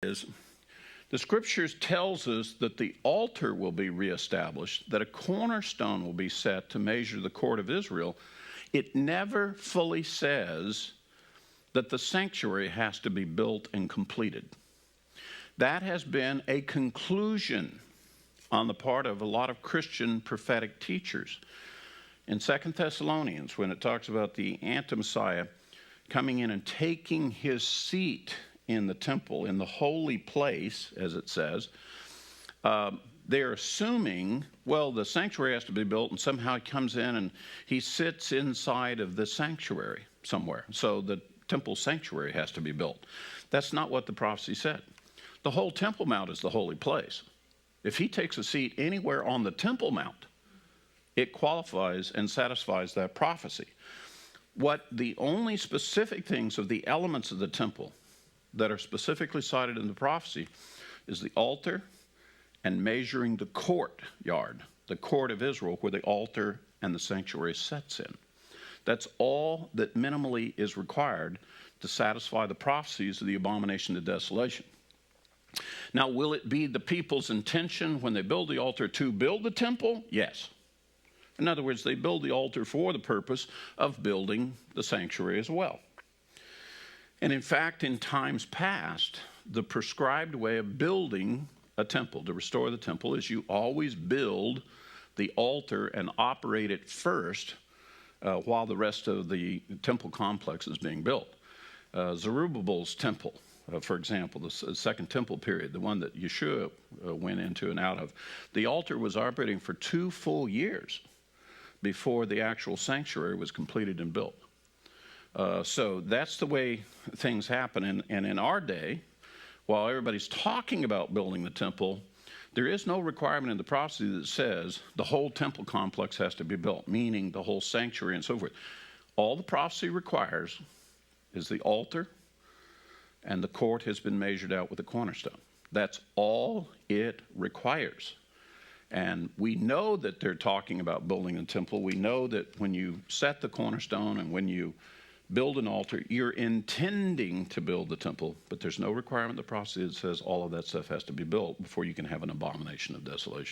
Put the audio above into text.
is, the scriptures tells us that the altar will be reestablished, that a cornerstone will be set to measure the court of Israel. It never fully says that the sanctuary has to be built and completed. That has been a conclusion on the part of a lot of Christian prophetic teachers. In 2 Thessalonians, when it talks about the anti-Messiah coming in and taking his seat in the temple, in the holy place, as it says, they're assuming, well, the sanctuary has to be built, and somehow he comes in and he sits inside of the sanctuary somewhere. So the temple sanctuary has to be built. That's not what the prophecy said. The whole Temple Mount is the holy place. If he takes a seat anywhere on the Temple Mount, it qualifies and satisfies that prophecy. What the only specific things of the elements of the temple that are specifically cited in the prophecy is the altar and measuring the courtyard, the court of Israel, where the altar and the sanctuary sets in. That's all that minimally is required to satisfy the prophecies of the Abomination of Desolation. Now, will it be the people's intention when they build the altar to build the temple? Yes. In other words, they build the altar for the purpose of building the sanctuary as well. And in fact, in times past, the prescribed way of building a temple, to restore the temple, is you always build the altar and operate it first while the rest of the temple complex is being built. Zerubbabel's temple, for example, the second temple period, the one that Yeshua went into and out of, the altar was operating for 2 full years before the actual sanctuary was completed and built. So that's the way things happen. And in our day, while everybody's talking about building the temple, there is no requirement in the prophecy that says the whole temple complex has to be built, meaning the whole sanctuary and so forth. All the prophecy requires is the altar, and the court has been measured out with a cornerstone. That's all it requires. And we know that they're talking about building a temple. We know that when you set the cornerstone and when you build an altar, you're intending to build the temple, but there's no requirement in the prophecy that says all of that stuff has to be built before you can have an abomination of desolation.